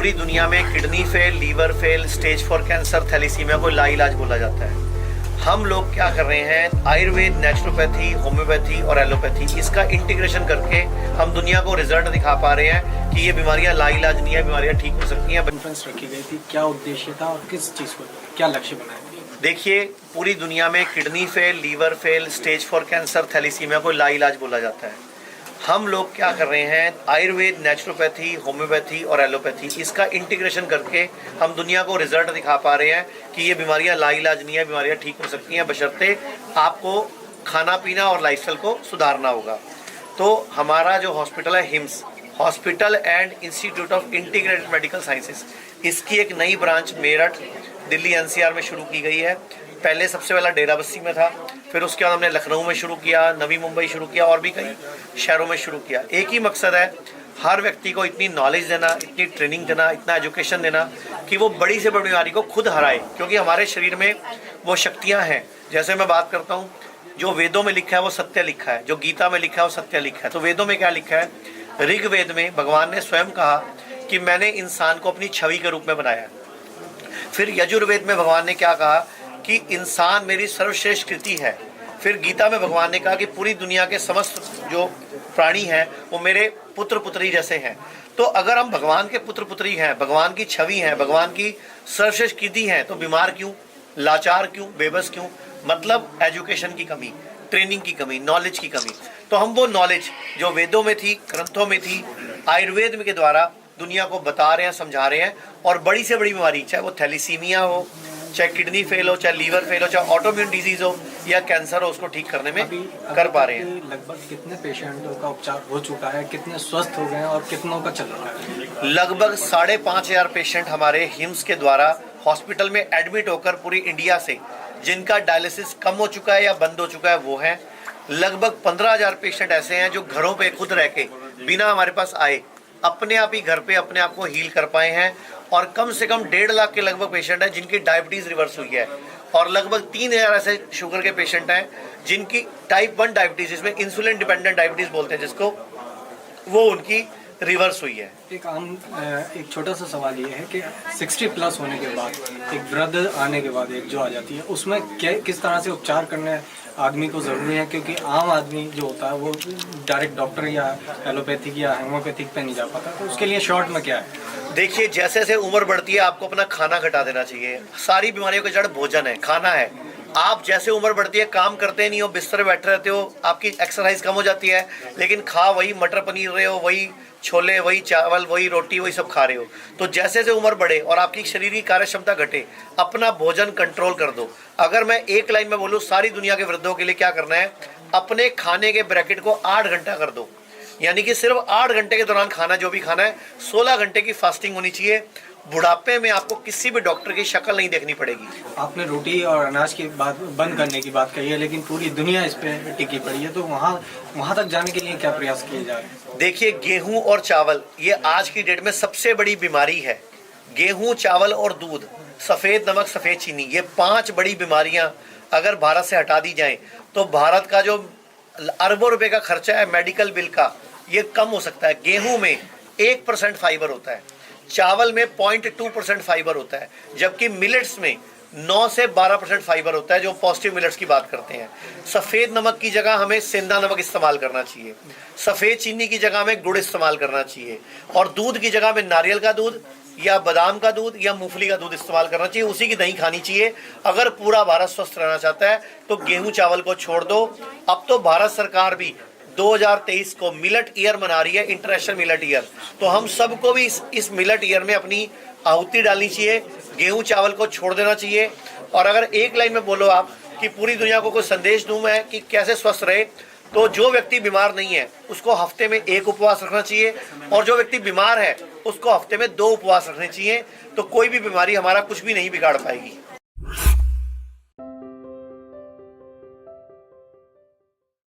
पूरी दुनिया में kidney fail, liver fail, stage 4 cancer, thalassemia को लाइलाज बोला जाता है। हम लोग क्या कर रहे हैं, आयुर्वेद, नेचुरोपैथी, होम्योपैथी और एलोपैथी, इसका इंटीग्रेशन करके हम दुनिया को रिजल्ट दिखा पा रहे हैं कि ये बीमारियां लाइलाज नहीं है, बीमारियां ठीक हो सकती हैं। कॉन्फ्रेंस रखी गई थी, क्या उद्देश्य था और किस चीज़ को, क्या लक्ष्य बनाया? देखिए, पूरी दुनिया में kidney fail, liver fail, stage 4 cancer, thalassemia को लाइलाज बोला जाता है। हम लोग क्या कर रहे हैं, आयुर्वेद, नेचुरोपैथी, होम्योपैथी और एलोपैथी, इसका इंटीग्रेशन करके हम दुनिया को रिजल्ट दिखा पा रहे हैं कि ये बीमारियां लाइलाज नहीं है, बीमारियां ठीक हो सकती हैं, बशर्ते आपको खाना पीना और लाइफस्टाइल को सुधारना होगा। तो हमारा जो हॉस्पिटल है, hymns hospital and institute of integrated medical sciences, इसकी एक नई ब्रांच मेरठ, दिल्ली एनसीआर में शुरू की गई है। पहले सबसे पहला डेराबस्सी में था, फिर उसके बाद हमने लखनऊ में शुरू किया, नवी मुंबई शुरू किया और भी कई शहरों में शुरू किया। एक ही मकसद है, हर व्यक्ति को इतनी नॉलेज देना, इतनी ट्रेनिंग देना, इतना एजुकेशन देना कि वो बड़ी से बड़ी बीमारी को खुद हराए, क्योंकि हमारे शरीर में वो शक्तियाँ हैं। जैसे मैं बात करता हूँ, जो वेदों में लिखा है वो सत्य लिखा है, जो गीता में लिखा है वो सत्य लिखा है। तो वेदों में क्या लिखा है, ऋग्वेद में भगवान ने स्वयं कहा कि मैंने इंसान को अपनी छवि के रूप में बनाया। फिर यजुर्वेद में भगवान ने क्या कहा कि इंसान मेरी सर्वश्रेष्ठ कृति है। फिर गीता में भगवान ने कहा कि पूरी दुनिया के समस्त जो प्राणी हैं वो मेरे पुत्र पुत्री जैसे हैं। तो अगर हम भगवान के पुत्र पुत्री हैं, भगवान की छवि हैं, भगवान की सर्वश्रेष्ठ कृति हैं, तो बीमार क्यों, लाचार क्यों, बेबस क्यों? मतलब एजुकेशन की कमी, ट्रेनिंग की कमी, नॉलेज की कमी। तो हम वो नॉलेज जो वेदों में थी, ग्रंथों में थी, आयुर्वेद के द्वारा दुनिया को बता रहे हैं, समझा रहे हैं। और बड़ी से बड़ी बीमारी, चाहे वो थैलीसीमिया हो, चाहे किडनी फेल हो, चाहे लीवर फेल हो, चाहे ऑटोइम्यून डिजीज हो या कैंसर हो, उसको ठीक करने में कर पा रहे हैं। लगभग कितने पेशेंटों का उपचार हो चुका है, कितने स्वस्थ हो गए हैं और कितनों का चल रहा है? लगभग 5,500 पेशेंट हमारे हिम्स के द्वारा हॉस्पिटल में एडमिट होकर पूरी इंडिया से, जिनका डायलिसिस कम हो चुका है या बंद हो चुका है, वो है। लगभग 15,000 पेशेंट ऐसे हैं जो घरों पे खुद रह के, बिना हमारे पास आए, अपने आप ही घर पे अपने आप को हील कर पाए हैं। और कम से कम 1.5 लाख के लगभग पेशेंट हैं जिनकी डायबिटीज रिवर्स हुई है। और लगभग 3,000 ऐसे शुगर के पेशेंट हैं जिनकी टाइप 1 डायबिटीज, जिसमें इंसुलिन डिपेंडेंट डायबिटीज बोलते हैं जिसको, वो उनकी रिवर्स हुई है। एक छोटा सा सवाल ये है कि 60 प्लस होने के बाद, एक वृद्ध आने के बाद एक जो आ जाती है, उसमें किस तरह से उपचार करने आदमी को ज़रूरी है? क्योंकि आम आदमी जो होता है वो डायरेक्ट डॉक्टर या एलोपैथिक या होम्योपैथिक पे नहीं जा पाता, तो उसके लिए शॉर्ट में क्या है? देखिए, जैसे जैसे उम्र बढ़ती है आपको अपना खाना घटा देना चाहिए। सारी बीमारियों की जड़ भोजन है, खाना है। आप जैसे उम्र बढ़ती है, काम करते नहीं हो, बिस्तर बैठे रहते हो, आपकी एक्सरसाइज कम हो जाती है, लेकिन खा वही मटर पनीर रहे हो, वही छोले, वही चावल, वही रोटी, वही सब खा रहे हो। तो जैसे जैसे उम्र बढ़े और आपकी शरीर की कार्य क्षमता घटे, अपना भोजन कंट्रोल कर दो। अगर मैं एक लाइन में बोलूँ सारी दुनिया के वृद्धों के लिए क्या करना है, अपने खाने के ब्रैकेट को 8 घंटा कर दो। यानी कि सिर्फ 8 घंटे के दौरान खाना जो भी खाना है, 16 घंटे की फास्टिंग होनी चाहिए। बुढ़ापे में आपको किसी भी डॉक्टर की शक्ल नहीं देखनी पड़ेगी। आपने रोटी और अनाज की बात बंद करने की बात कही है, लेकिन पूरी दुनिया इस पे टिकी पड़ी है, तो वहाँ तक जाने के लिए क्या प्रयास किए जा रहे हैं? देखिए, गेहूं और चावल ये आज की डेट में सबसे बड़ी बीमारी है। गेहूं, चावल और दूध, सफ़ेद नमक, सफ़ेद चीनी, ये 5 बड़ी बीमारियां अगर भारत से हटा दी जाएं तो भारत का जो अरबों रुपए का खर्चा है मेडिकल बिल का, ये कम हो सकता है। गेहूं में 1% फाइबर होता है, चावल में 0.2% फाइबर होता है, जबकि मिलेट्स में 9 से 12% फाइबर होता है, जो पॉजिटिव मिलेट्स की बात करते हैं। सफ़ेद नमक की जगह हमें सेंधा नमक इस्तेमाल करना चाहिए, सफ़ेद चीनी की जगह हमें गुड़ इस्तेमाल करना चाहिए, और दूध की जगह हमें नारियल का दूध या बादाम का दूध या मूंगफली का दूध इस्तेमाल करना चाहिए, उसी की दही खानी चाहिए। अगर पूरा भारत स्वस्थ रहना चाहता है तो गेहूं चावल को छोड़ दो। अब तो भारत सरकार भी 2023 को मिलेट ईयर मना रही है, इंटरनेशनल मिलेट ईयर। तो हम सबको भी इस मिलेट ईयर में अपनी आहुति डालनी चाहिए, गेहूं चावल को छोड़ देना चाहिए। और अगर एक लाइन में बोलो आप कि पूरी दुनिया को कोई संदेश दूं मैं कि कैसे स्वस्थ रहे, तो जो व्यक्ति बीमार नहीं है उसको हफ्ते में 1 उपवास रखना चाहिए, और जो व्यक्ति बीमार है उसको हफ्ते में 2 उपवास रखने चाहिए। तो कोई भी बीमारी हमारा कुछ भी नहीं बिगाड़ पाएगी।